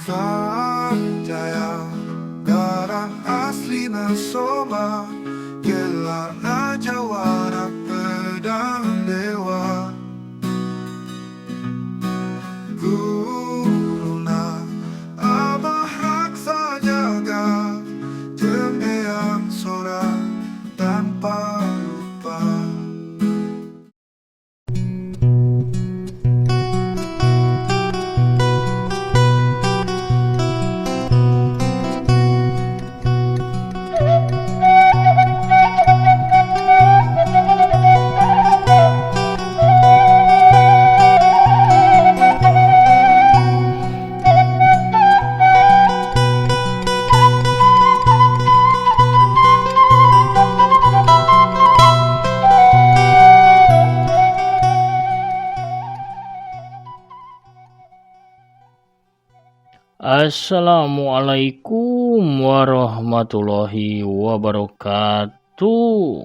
Sanjaya darah asli nasoma Gela raja warak pedang dewa Guruna abah raksa jaga Tembeang sora tanpa lupa. Assalamualaikum warahmatullahi wabarakatuh.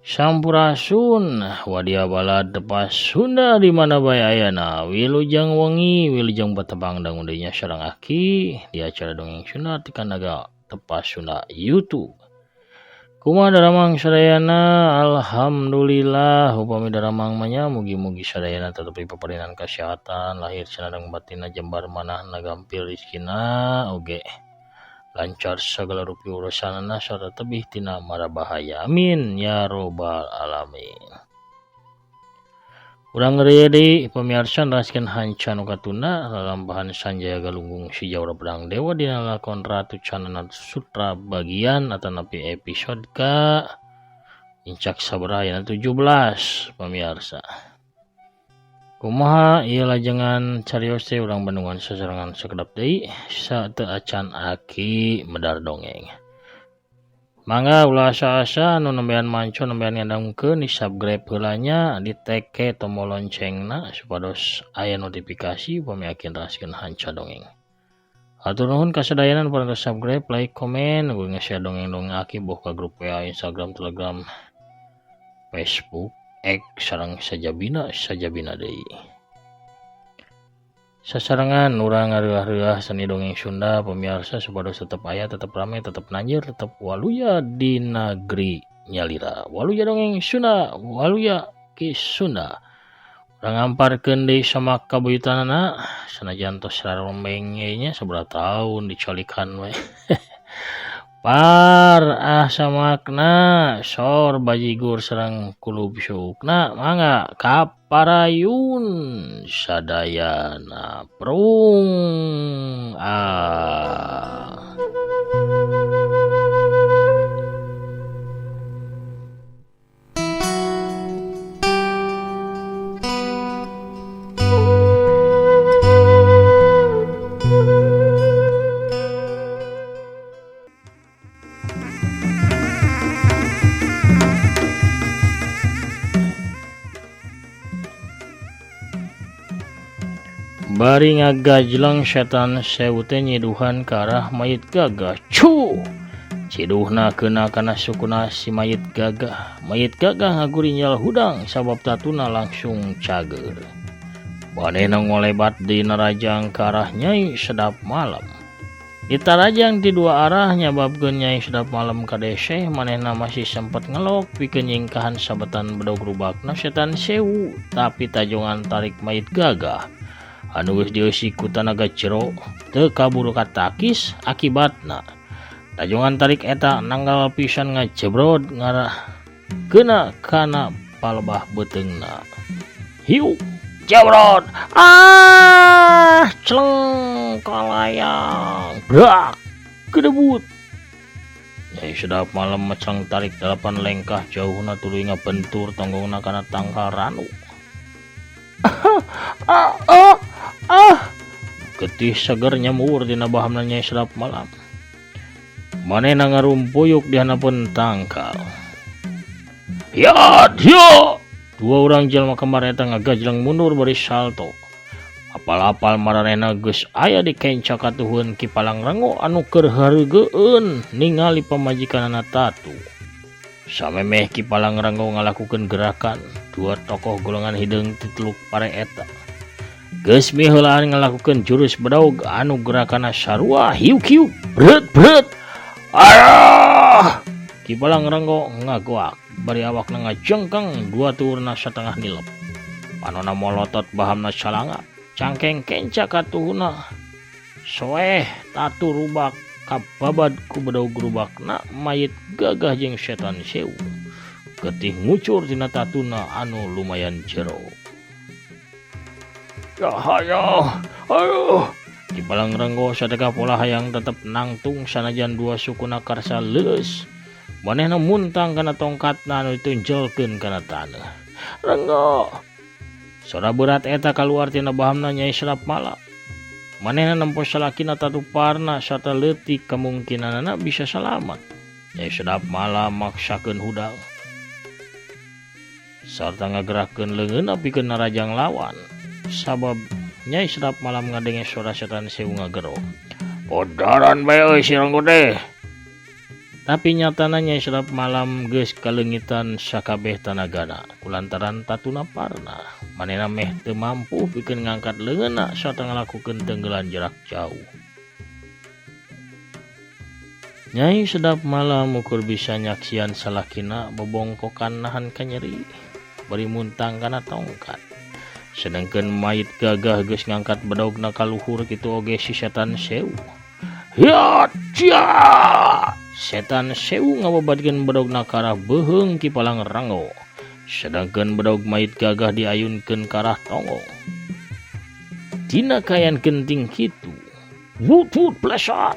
Sampurasun wadia balad tepas Sunda di mana bae ayana wilujeng wengi wilujeng batebang dangundenya sareng aki di acara dongeng Sunda ti kanaga tepas Sunda YouTube. Kumaha daramang sadayana alhamdulillah upami daramang manya mugi-mugi sadayana tetep dipaparinan kesehatan lahir cenah batinna jembar manahna gampil rezekina oge lancar segala rupi urusanana sarta tebih tina mara bahaya amin ya robbal alamin. Urang ngeureun deui pamirsa raskeun hanca nu katuna lalampahan Sanjaya Galunggung si Jawara Pedang Dewa dina lakon Ratu Canana Sutra bagian atanapi episode ka incak sabaraha aya 17 pamirsa. Kumaha ieu lajengan carios teh urang bandungan sasarengan sakedap deui sateu acan aki medar dongeng. Mangga ulah asa-asa anu nembean manco nembean ngandangkeun di subscribe heula nya di teke tombol loncengna supados aya notifikasi upami akin raskeun hanca dongeng. Hatur nuhun kasadayanan para subscribe, like, komen, ugi nge-share dongeng-dongeng aki boh ka grup WA, Instagram, Telegram, Facebook, X sareng sajabina deui. Sasarengan urang ngareuah-reuah seni dongeng Sunda pamirsa supados tetep aya, tetep rame, tetep nanjeur, tetep waluya di negeri nyalira. Waluya dongeng Sunda, waluya ki Sunda. Urang ngamparkeun deui samak kabuyutanana sanajan tos sararomeng nya sabaraha taun dicolikan we. Par samakna sor bajigur sareng kulub syukna mangga kaparayun sadayana prung Bari ngagajlang setan sewu teh nyiduhan ke arah mayit gagah. Cu! Ciduhna keuna kana sukuna si mayit gagah. Mayit gagah ngagurinyal hudang sabab tatuna langsung cager. Manehna ngolebat di narajang ke arah Nyai Sedap Malam. Di tarajang di dua arah nyababkeun Nyai Sedap Malam kadeseh manehna masih sempat ngelok pikeun nyingkahan sabetan bedog rubakna setan sewu tapi tajongan tarik mayit gagah. Anu geus dieusi ku tanaga cero teu kaburu katakis akibatna tajongan tarik eta nanggal pisan ngajebrod ngarah keuna kana palebah beteungna. Hiu jebrod celeng kalayang brak kedebut. Nyai Sedap Malam meceleng tarik 8 lengkah jauhna tuluy ngabentur tonggongna kana tangkal ranu. Getih seger nyamur dina bahamna Nyai Sedap Malam. Manehna ngarumpuyuk di hanapeun tangkal. Yad, yo! Dua urang jalma kembar eta ngagajlang mundur bari salto. Apal-apal maranehna geus aya di kenca katuhun Ki Palangrango anu keur hareugeun ningali pamajikanana tatu. Samemeh Ki Palangrango ngalakukeun gerakan, dua tokoh golongan hideung ti Teluk Pare eta Geus miheulaan ngalakukeun jurus bedaug anu gerakana sarua hiuk-hiuk bret. Arah! Ki Balang Renggo ngagoak bari awakna ngajengkeng dua tuurna satengah nilep. Panonna molotot bahamna salangap, cangkeng kenca katuhuna. Soeh tatu rubak kababad ku bedaug rubakna mayit Gagah jeung Setan Sewu. Getih ngucur tina tatuna anu lumayan jero. Cahaya, aduh. Ki Balang Renggo sadega pola hayang tetep nangtung sanajan dua sukuna karsa leuleus. Manehna muntang kana tongkatna anu ditunjelkeun kana taneuh. Renggo. Sora berat eta kaluar tina bahamna Nyai Sedap Malam. Manehna nempo salakina tatuparna sarta leutik kemungkinanna bisa salamat. Nyai Sedap Malam maksakeun hudang. Sarta ngagerakkeun leungeunna pikeun narajang lawan. Sabab Nyai Sedap Malam ngadenge suara Setan Sewu ngagero. Podaran bae euy si Renggo teh. Tapi nyatana Nyai Sedap Malam geus kalengitan sakabeh tanagana kulantaran tatuna parna. Manehna meh teu mampu pikeun ngangkat leungeunna sarta ngalakukeun tenggelan jarak jauh. Nyai Sedap Malam ukur bisa nyaksian salakina bobongkokan nahan kanyeri bari muntang kana tongkat. Sedangkeun mayit Gagah geus ngangkat bedaugna ka luhur kitu oge si Setan Sewu. Ya! Setan Sewu ngababadkeun bedaugna ka arah beuheung Ki Balang Renggo. Sedangkeun bedaug mayit Gagah diayunkeun ka arah tonggong. Tina kayan genting kitu. Wut blesat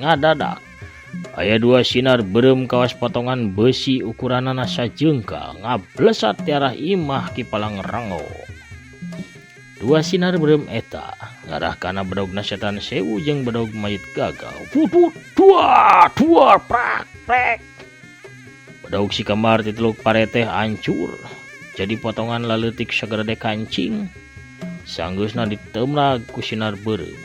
ngadadak. Aya dua sinar beureum kawas potongan besi ukuranana sajengkal ngablesat ti arah imah Ki Balang Renggo. Dua sinar beureum eta ngarah kana bedaugna Setan Sewu jeung bedaug mayit Gagah. Putut dua prak. Bedaug si kembar ti Teluk Pare teh hancur jadi potongan laleutik sagerede kancing. Sanggeusna ditemrag ku sinar beureum.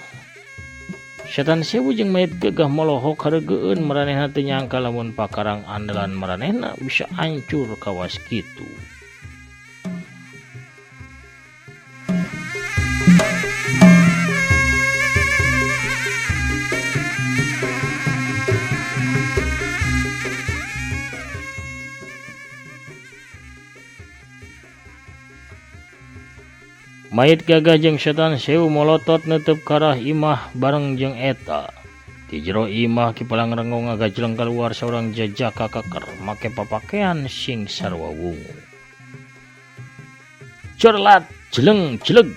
Setan Sewu jeung mayit Gagah molohok hareugeun maranehna teu nyangka lamun pakarang andalan maranehna bisa hancur kawas kitu. Mayit Gagah jeung Setan Sewu molotot neuteup ka arah imah bareng jeung eta. Di jero imah Ki Balang Renggo ngagajleng kaluar saurang jajaka keker make papakean sing sarua wungu. Cerlat jeleng-jeleg.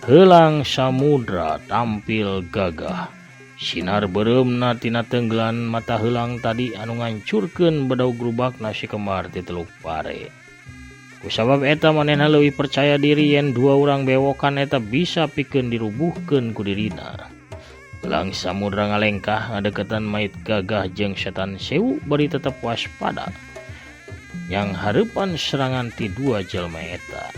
Heulang samudra tampil Gagah. Sinar beureumna tina tenggelan mata heulang tadi anu ngancurkeun bedaug rubakna si kembar ti Teluk Pare. Kusabab eta manehna leuwih percaya diri yen dua urang bewokan eta bisa pikeun dirubuhkeun ku dirina. Heulang samudra ngalengkah ngadeukeutan mayit Gagah jeung Setan Sewu bari tetep waspada. Yang hareupan serangan ti dua jalma eta.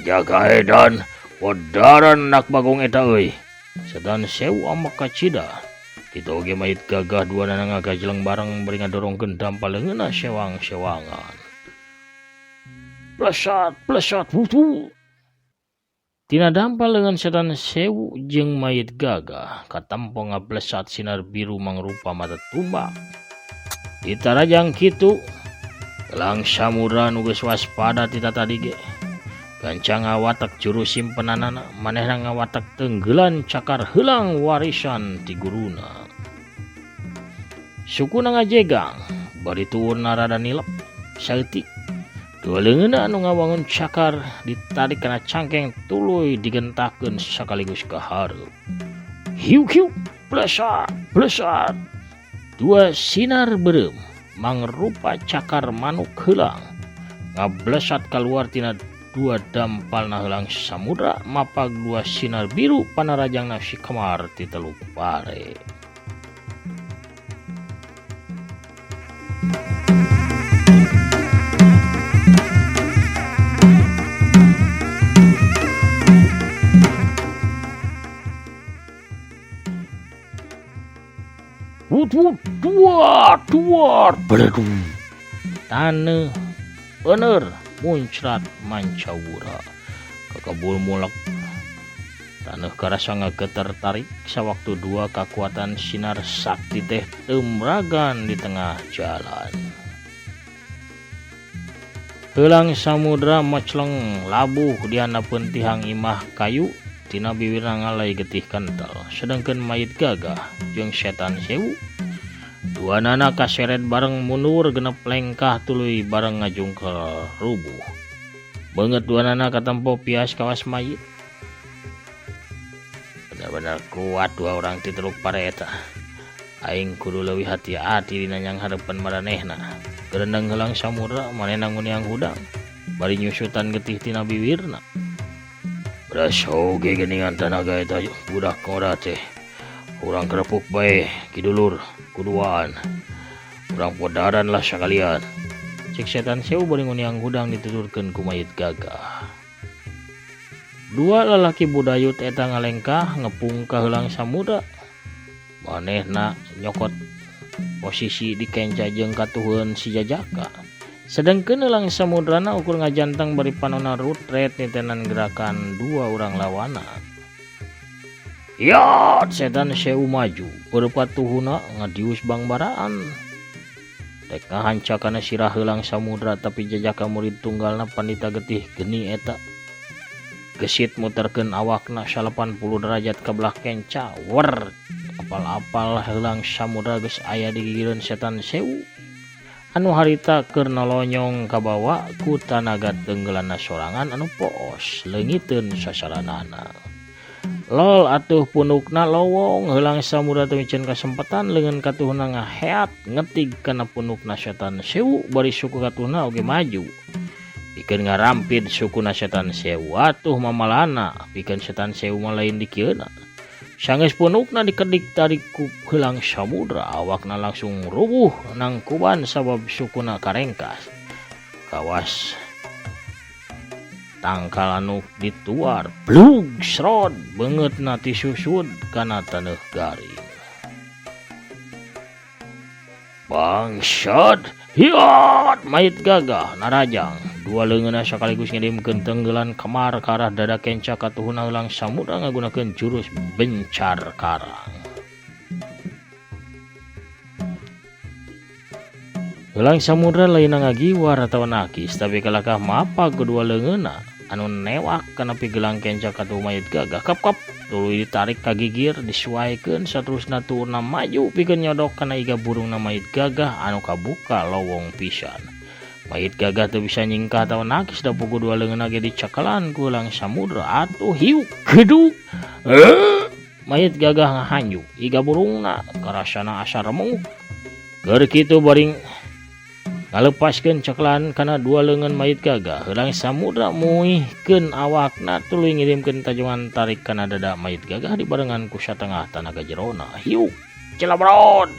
Jaga edan, podaran anak bagong eta euy. Setan Sewu amak kacida. Kitu oge mayit Gagah duana ngagajleng bareng bari ngadorongkeun dampal leungeunna sewang-sewangan. Blesat wutu. Tina dampal dengan Setan Sewu jeung mayit Gagah katempo ngablesat sinar biru mangrupa mata tumbak. Di tarajang kitu Gelang samudra nu geus waspada ti tadi ge. Gancang ngawatek juru simpenanana manehna ngawatek tenggelan cakar heulang warisan ti guruna. Sukuna ngajegang bari tuurna rada nilep saeutik. Dua leungeunna anu ngawangun cakar ditarik kana cangkeng tuluy digentakeun sakaligus ka hareup. Hiuk-hiuk blesat. Dua sinar beureum mangrupa cakar manuk heulang ngablesat kaluar tina dua dampalna heulang samudra mapag dua sinar biru panarajangna si Kemar ti Teluk Pare. Duar beledung taneuh bener muncrat mancawura kebul mulek taneuh karasa ngageter-tarik sawaktu dua kekuatan sinar sakti teh temragan di tengah jalan. Heulang samudra mocleng labuh di hanapeun tihang imah kayu tina bibirna ngalay getih kental, sedangkeun mayit Gagah jeung setan sewu duanana kaseret bareng mundur genep lengkah tuluy bareng ngajungkel rubuh. Beungeut duanana katempo pias kawas mayit. Benar-benar kuat dua orang ti Teluk Pareta. Aing kudu leuwih hati-hati dina nyang hareupeun maranehna. Gerendeng heulang samudra manehna nguniang hudang bari nyusutan getih tina bibirna. Beras oge geuningan tanaga eta budak ngora teh. Urang kerepuk bae kidulur kuduaan. Urang podaran lah sakalian. Cek setan sewu bari nguniang hudang ditudurkeun ku mayit Gagah. Dua lalaki budayut eta ngalengkah ngepung ka heulang samudra. Manehna nyokot posisi di kenca jeung katuheun si Jajaka. Sedengkeun heulang samudrana ukur ngajanteng bari panonna rutret nitenan gerakan dua urang lawana. Ya, setan sewu maju, berupa tuhuna ngadius bangbaraan. Rek ngahanca kana sirah heulang samudra tapi Jajaka murid tunggalna Pandita Getih geni eta. Gesit muterkeun awakna 80 derajat ke belah kenca. Wer, apal-apal heulang samudra geus aya di gigireun setan sewu. Anu harita keur nolonyong kabawa ku tanaga tenggelanna sorangan anu poos leungiteun sasaranana. Lol atuh punukna lowong heulang samudra teu micen kasempatan leungeun katuhna ngaheat ngetig kana punukna setan sewu bari suku katuhna oge maju. Pikeun ngarampid sukuna setan sewu atuh mamalana pikeun setan sewu mah lain dikieuna. Sanggeus punukna dikedik tarik ku heulang samudra awakna langsung rubuh nangkuban sabab sukuna karengkas. Kawas tangkal anu dituar blug srod beungeutna ti susud kana taneuh garing. Bangsat, hiat mayit Gagah narajang. Dua leungeunna sakaligus ngirimkeun tenggelan kamar ka arah dada kenca katuhuna heulang samudra ngagunakeun jurus bencar karang. Heulang samudra lain ngagiwar atawa nakis tapi kalakah mapa kedua leungeunna anu newak kana pigelang kenca katuh mayit Gagah kap tuluy ditarik ka gigir disuaikeun saterusna turna maju pikeun nyodok kana iga burungna mayit Gagah anu kabuka lowong pisan. Mayit Gagah teu bisa nyingkah atawa nakis da pugu dua leungeunna ge dicakelan ku heulang samudra atuh hiuk gedug. Mayit Gagah ngahanju iga burungna karasana asa remuk. Keur kitu bari ngalepaskeun ceklan kana dua leungeun mayit Gagah heulang samudra muihkeun awakna tuluy ngirimkeun tajongan tarik kana dada mayit Gagah dibarengan ku satengah tanaga jerona. Hiuk cilabrod.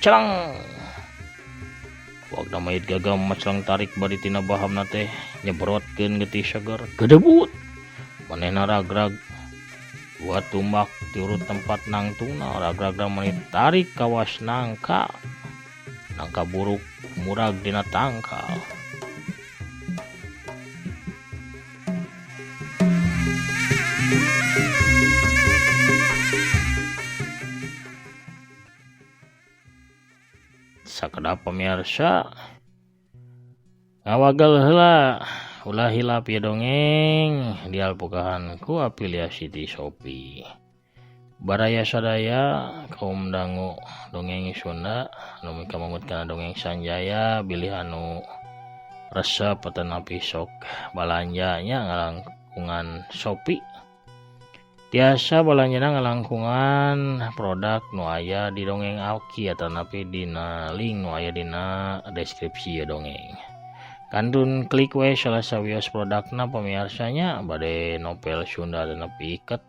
Celeng. Wakna mayit Gagah maclang tarik bari tina bahamna teh nyebrotkeun getih seger gedebut. Manehna ragrag dua tumbak tiurut tempat nangtungna ragragna maneh tarik kawas nangka buruk murag dina tangkal. Sakedap pemirsa ngawagal heula ulah hilap ya dongeng dialpukahan ku afiliasi ti Shopee. Baraya sadaya kaum dangu dongeng Sunda anu mikamanggut kana dongeng sanjaya bilih anu resep atanapi sok balanjanya ngalangkungan Shopee. Tiasa balanjana ngalangkungan produk nu aya di dongeng Auki atanapi dina link nu aya dina deskripsi ya dongeng. Kantun klik we salah sawios produkna pamiarsanya bade novel Sunda atanapi iket.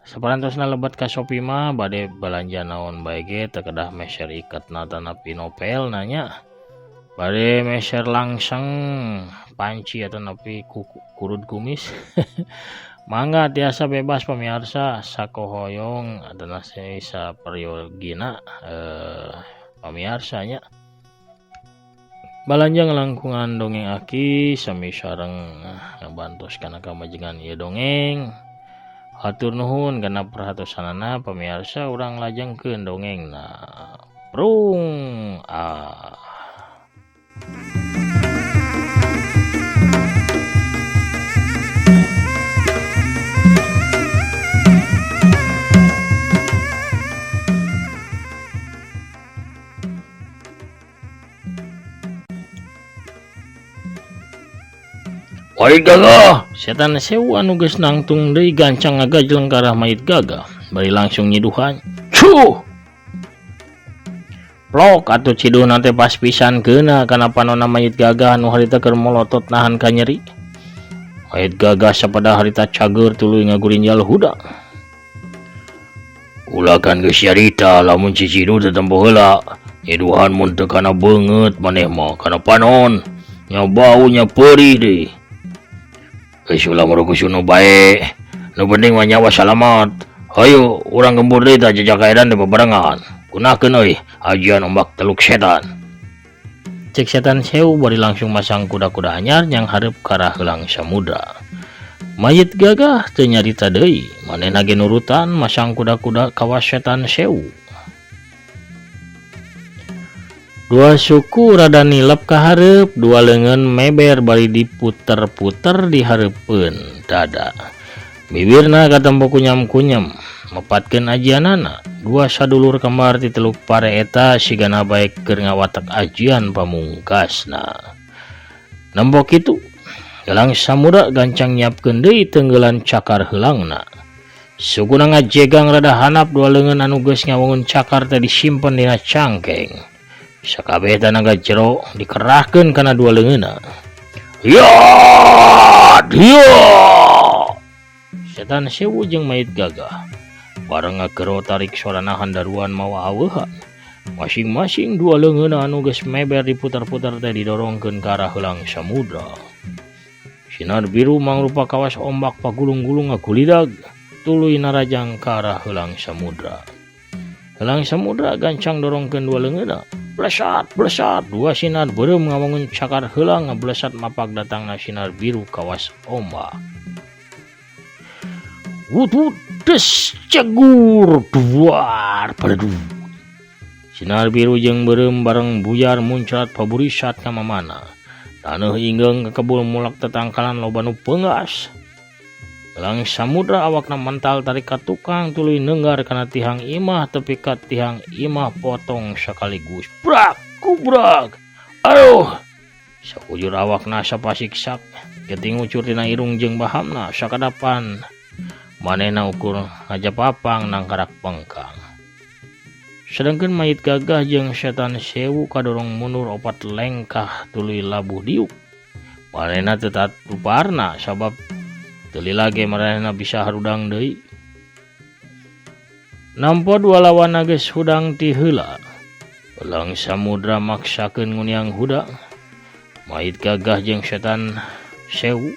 Saparantosna lebat ka Shopee mah bade balanja naon bae ge teu kedah meser iketna atanapi novel nanya. Bade meser langseng panci atanapi kurud kumis. Mangga tiasa bebas pemirsa sakohoyong adalah sa periogina pamiarsanya Balanjang langkungan dongeng aki sami sareng ngabantos kana kamajengan ieu dongeng. Hatur nuhun kana perhatosanana pamirsa, urang lajengkeun dongengna. Prung Mayit gagah, setan sewu anu geus nangtung deui gancang ngagajleng ka arah mayit gagah, bari langsung nyiduhan. Cuh! Plok atuh ciduhna teh pas pisan keuna kana panonna mayit gagah anu harita keur molotot nahan ka nyeri. Mayit gagah sapada harita cager tuluy ngagurinjal hudang. Ulah kan geus carita lamun cicidu teh tempo heula, nyiduhan mun teu kana beungeut maneh mah kana panon, nya bau nya perih deui. Geus ulah marukusu nu bae, nu penting mah nyawa salamat. Hayu urang gembur deui tah jajak edan teh bebarengan. Gunakeun euy ajian ombak teluk setan. Cek setan sewu bari langsung masang kuda-kuda anyar yang hareup ka arah heulang samudra. Mayit gagah teu nyarita deui, manehna ge nurutan masang kuda-kuda kawas setan sewu. Dua suku rada nilep ka hareup, dua leungeun meber bari diputer-puter di hareupeun dada. Bibirna katempo kunyam-kunyam, mepatkeun ajianana. Dua sadulur kembar ti teluk pare eta sigana baek keur ngawatek ajian pamungkasna. Nempo kitu, Helang samudra gancang nyiapkeun deui teunggelan cakar heulangna. Sukuna ngajegang rada hanap dua leungeun anu geus ngawangun cakar teh disimpen dina cangkeng. Sakabeh tanaga jero dikerahkeun kana dua leungeunna. Ya! Setan sewu jeung mayit gagah bareng ngagero tarik sorana handaruan mawa aweuhan. Masing-masing dua leungeunna anu geus meber diputar-putar teh didorongkeun ka arah heulang samudra. Sinar biru mangrupa kawas ombak pagulung-gulung ngagulidag tuluy narajang ka arah heulang samudra. Heulang samudra gancang dorongkeun dua leungeunna. Blesat, dua sinar beureum ngawangun cakar heulang ngablesat mapak datangna sinar biru kawas ombak. Wut des cegur duar paledu. Sinar biru jeung beureum bareng buyar muncrat paburisat ka mamana. Taneuh ingeung kakebul mulak tetangkalan loba nu peungas. Heulang samudra awakna mental tarik ka tukang tuluy neunggar kana tihang imah tepi ka tihang imah potong sakaligus. Brak kubrak. Aduh. Sakujur awakna sapasiksak, geuting ucur tina irung jeung bahamna sakadapan. Manehna ukur ngajapapang nang karak pengkang. Sedengkeun mayit gagah jeung setan sewu kadorong mundur opat lengkah tuluy labuh diuk. Manehna teu tatuparna sabab teu lila ge manehna bisa harudang deui. Nampo dua lawanna geus hudang ti heula. Heulang samudra maksakeun nguniang hudang. Mayit gagah jeung setan sewu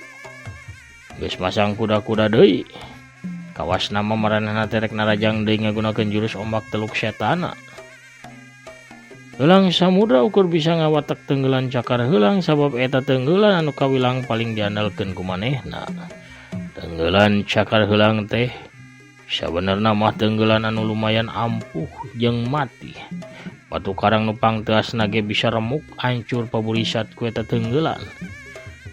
geus masang kuda-kuda deui. Kawasna mah maranehna terek narajang deui ngagunakeun jurus ombak teluk setana. Heulang samudra ukur bisa ngawatek teunggelan cakar heulang sabab eta teunggelan anu kawilang paling diandalkeun ku manehna. Teunggelan cakar heulang teh sabenerna mah teunggelan anu lumayan ampuh jeung mati. Batu karang nu pangteasna ge bisa remuk hancur paburisat ku eta teunggelan.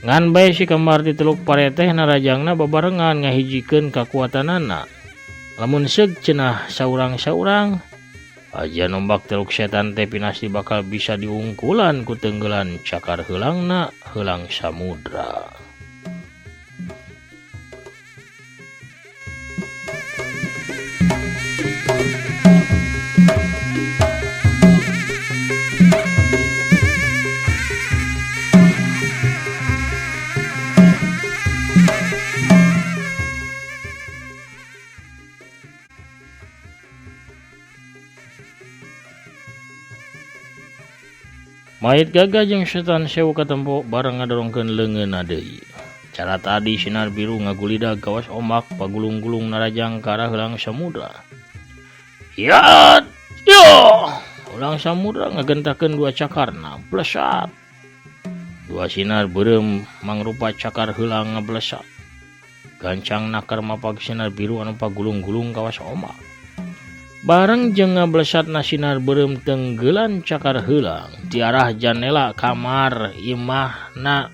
Ngan bae si kembar di teluk pare teh narajangna babarengan ngahijikeun kakuatanana. Lamun seug cenah saurang-saurang, ajian ombak teluk setan teh pinasti bakal bisa diungkulan ku teunggelan cakar heulangna heulang samudra. Mayit gagah jeung setan sewu katempo bareng ngadorongkeun leungeunna deui. Cara tadi sinar biru ngagulidag kawas ombak pagulung-gulung narajang ka arah heulang samudra. Ya! Yo! Heulang samudra ngagentakeun dua cakarna, blesat. Dua sinar berem mangrupa cakar heula ngablesat. Gancang nakar mapag sinar biru anu pagulung-gulung kawas omak. Bareng jeung ngablesatna sinar berem tenggelan cakar heulang di arah jendela kamar imahna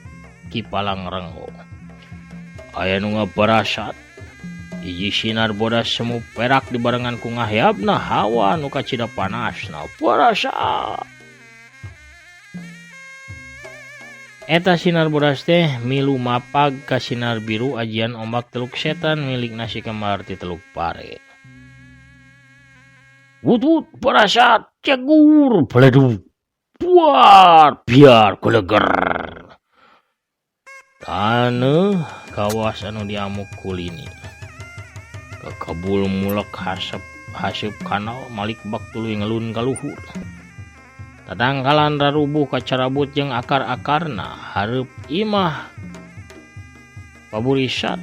Kipalang Renggo. Aya nu ngabarasat hiji sinar bodas semu perak dibarengan ku ngahyapna hawa nu kacida panasna. Parasat eta sinar bodas teh milu mapag ka sinar biru ajian ombak Teluk Setan milik nasi kamar ti Teluk Pare. Wut parasat cegur peleduk buat biar kuleger. Taneuh kawas anu diamuk kulini. Kakabul mulek haseup kanal malik bak tuluy ngelun ka luhur. Tatangkalan rarubuh kacarabut jeung akar-akarna hareup imah paburisat.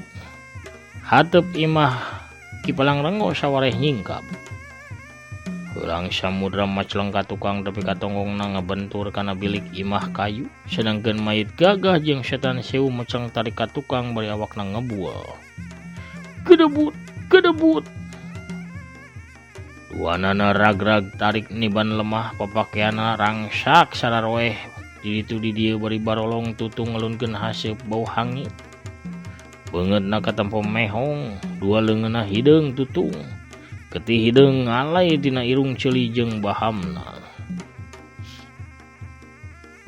Hateup imah Kipalang Renggo sawareh nyingkap. Heulang samudra macleng ka tukang tepi katonggongna ngabentur kana bilik imah kayu, sedangkeun mayit Gagah jeung Setan Sewu macleng tarik ka tukang bari awakna ngebual. Gedebut. Duanana ragrag tarik niban lemah papakeana rangsak sararoeh di ditu di dieu bari barolong tutung ngelunkeun haseup bau hangit. Beungeutna katempo mehong, dua leungeunna hideung tutung. Ketih hideung ngalay tina irung ceuli jeung bahamna.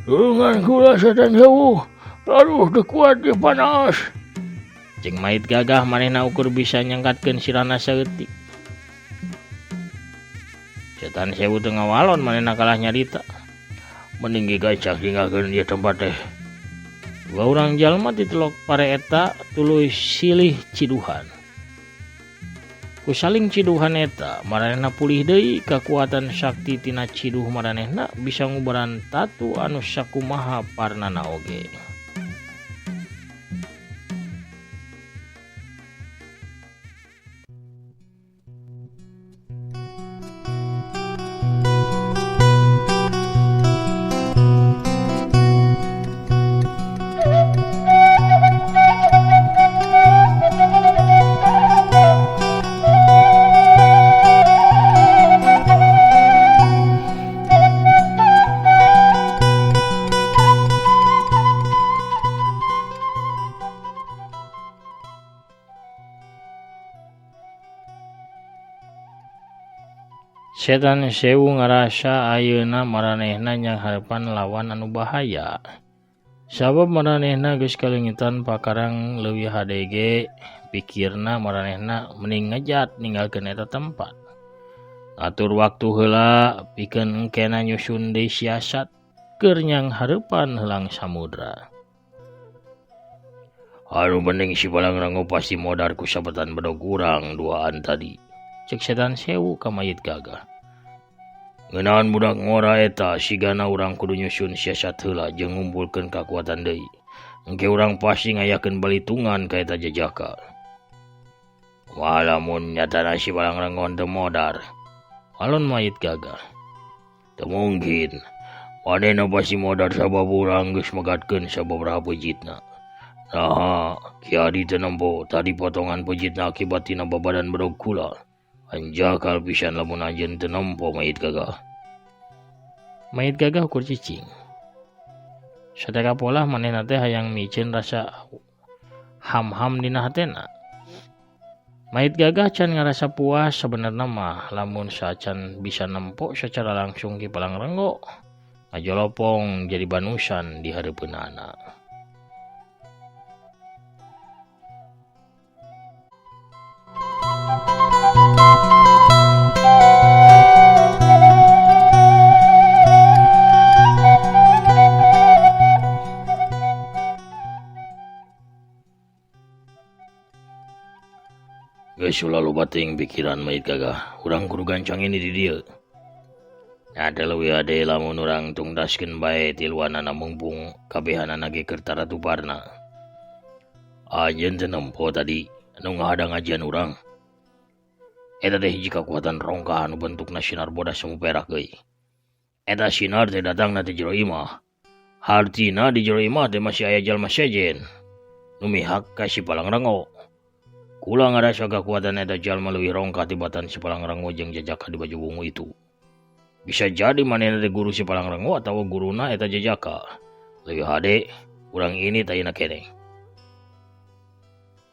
Tulungan kula Setan Sewu, aduh teu kuat ge panas. Jeung mayit Gagah manehna ukur bisa nyangkatkeun sirana saeutik. Setan Sewu teu ngawalon manehna kalah nyarita. Mending ge gacak tinggalkeun ieu tempat teh. Dua urang jalma ti Teluk Pare eta tuluy silih ciduhan. Ku saling ciduhan eta maranehna pulih deui kakuatan sakti tina ciduh maranehna bisa ngubaran tatu anu sakumaha parnana oge. Setan Sewu ngarasa ayeuna maranehna nyanghareupan lawan anu bahaya. Sabab maranehna geus kalengitan pakarang leuwih HDG, pikirna maranehna mending ngejat ninggalkeun eta tempat. Atur waktu heula pikeun engkena nyusun deui siasat keur nyanghareupan heulang samudra. Anu penting si Kipalang Renggo pasti modar ku sabetan bedog urang duaan tadi. Cek Setan Sewu ka mayit Gagah. Ngeunaan budak ngora eta sigana urang kudu nyusun siasat heula jeung ngumpulkeun kakuatan deui. Engke urang pasti ngayakeun balitungan ka eta jajaka. Walamun nyatana si Kipalang Renggo teu modar, alon mayit Gagah. Teu mungkin. Manehna pasti modar sabab urang geus megatkeun sababaraha peujitna. Nah, kiadi teu nempo tadi potongan peujitna akibat tina babadan bedog kula. Anjakal pisan lamun anjeun teu nempo mayit Gagah. Mayit Gagah ukur cicing. Sateka pola manehna teh hayang miceun rasa ham-ham dina hatena. Mayit Gagah can ngarasa puas sabenerna mah lamun sacan bisa nempo secara langsung Kipalang Renggo ngajolopong jadi banusan di hareupeunana. Geus ulah loba teuing pikiran mayit Gagah, urang kudu gancang ini di dieu. Ada leuwih ade lamun urang tungdaskeun bae tiluanana mumpung kabehanana ge keur taratuparna. Anjeun teu nempo tadi anu ngahadang ajian urang. Eta teh hiji kakuatan rongkah anu bentukna sinar bodas semu perak euy. Eta sinar teh datangna ti jero imah. Hartina di jero imah teh masih aya jalma sejen nu mihak ka si Palangrango. Kula ngarasa kekuatan eta jalma leuwih rongkah tibatan si Palangrango jeung Jajaka di baju wungu itu. Bisa jadi manehna teh guru si Palangrango atawa guruna eta Jajaka. Leuwih hade urang ini tayina keneh.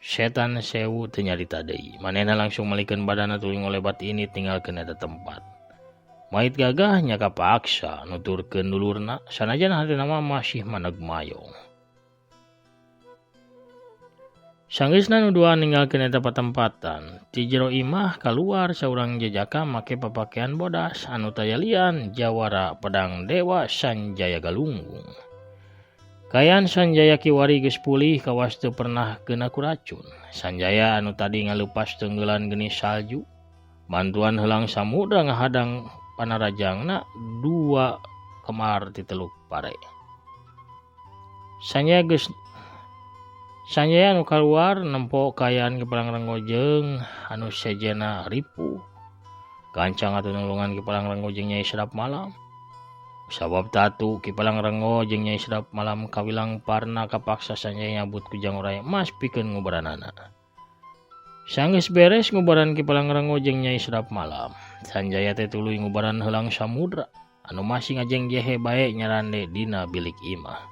Setan sewu teu nyarita deui. Manehna langsung malikeun badanna tuluy ngolebat ini tinggalkeun eta tempat. Mayit Gagah nya kapaksa nuturkeun dulurna sanajan hatena mah masih maneg mayong. Sanggeusna nu dua ninggalkeun eta patempatan, ti jero imah kaluar saurang Jajaka make papakean bodas anu tayalian jawara pedang Dewa Sanjaya Galunggung. Kayan Sanjaya kiwari geus pulih kawas teu pernah keuna ku racun. Sanjaya anu tadi ngaleupas tenggelan geni salju, bantuan helang samudra ngahadang panarajangna 2 kemar ti Teluk Pare. Sanjaya anu kaluar nempo kayan ke Palangrango jeung anu sejena ripuh. Gancang atuh nulungan ke Palangrango jeung Nyai Sedap Malam. Sabab tatu Ki Palangrango jeung Nyai Sedap Malam kawilang parna kapaksa Sanjaya nyabut ku Jangurai Emas pikeun ngubaranana. Sanggeus beres ngubaran Ki Palangrango jeung Nyai Sedap Malam, Sanjaya teh tuluy ngubaran helang samudra anu masih ngajengjehe bae nyarande dina bilik imah.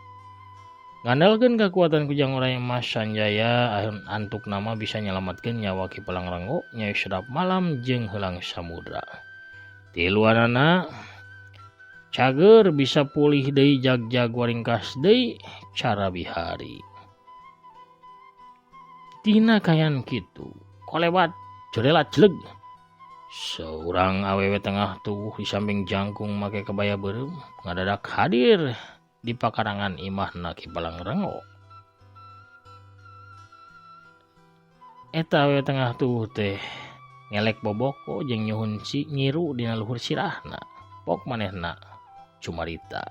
Ngandalkeun kakuatan ku Jangurai Emas, Sanjaya antuk nama bisa nyelamatkeun nyawa Ki Palangrango, Nyai Sedap Malam jeung helang samudra. Ti luaranana cager bisa pulih deui jag-jag waringkas deui cara bihari. Tina kayan kitu, kolewat jorelat jeleg. Seorang awewe tengah tubuh di samping jangkung make kebaya beureum ngadadak hadir di pakarangan imahna Ki Palangrango. Eta awewe tengah tubuh teh ngelek boboko jeung nyuhun si nyiru dina luhur sirahna. Pok manehna cumarita.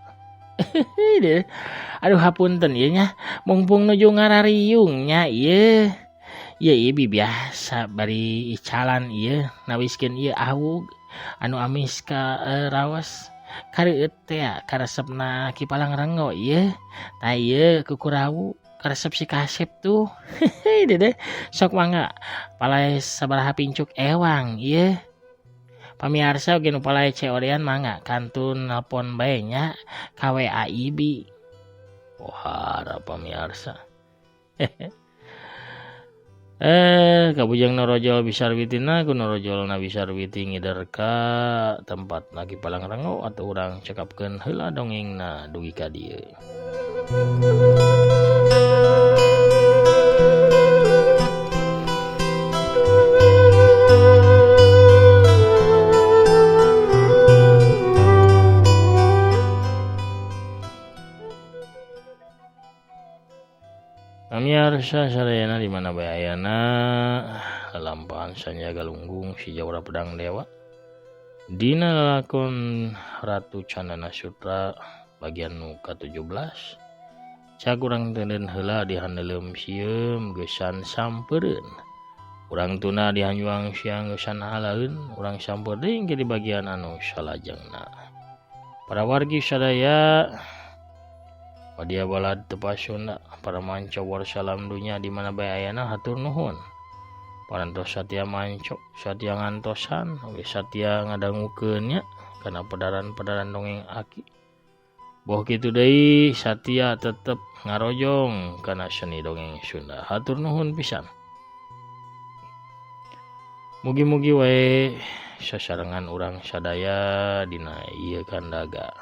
Aduh hapunten ieu nya, mumpung nuju ngarariung nya ieu. Ieu biasa bari icalan ieu nawiskeun ieu awug anu amis ka raos kareueut teh karesepna Ki Palangrango ieu. Tah ieu kukurawu karesep si Kasep tuh. Dede sok mangga palae sabaraha pincuk ewang ieu. Pamiarsa oge nu palae ceodean mangga kantun nelpon bae nya ka WA Ibi. Pohara pamiarsa. Kabujang Norojol Bisarwitina ku Norojol na Bisarwiti ngider ka tempat Ki Palangrango atau urang cekapkeun heula dongengna dugi ka dieu. Pamiarsa sadayana di mana bae ayana lelampahan Sanjaya Galunggung si Jawara Pedang Dewa dina lalakon Ratu Candana Sutra bagian nu ka-17 cak urang tenden heula dihandeuleum sieum geusan sampeureun urang tuna dihanjuang siang geusan halaeun urang sampeur deui engke di bagian anu salajengna. Para wargi sadaya Padia balad tepas Sunda para manco warsalam dunya di mana bae ayana hatur nuhun. Parantos satya manco, satya ngantosan, oge satya ngadangukeun nya kana pedaran-pedaran dongeng aki. Boh kitu deui satya tetep ngarojong kana seni dongeng Sunda. Hatur nuhun pisan. Mugi-mugi wae sasarengan urang sadaya dina ieu kandaga.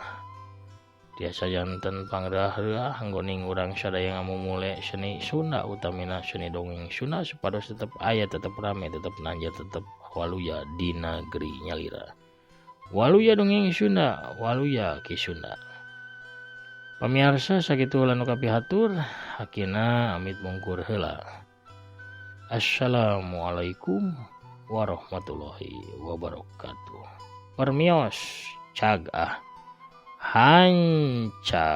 Tiasa janten pangrah-rah anggoning urang sadaya ngamumule seni Sunda utamina seni dongeng Sunda supados tetep aya tetep rame tetep nanja tetep waluya di negeri nyalira. Waluya dongeng Sunda, waluya Ki Sunda. Pamiarsa sakitu lanu kapihatur hakina amit mungkur heula. Assalamualaikum warahmatullahi wabarakatuh. Permios cagah Hanca.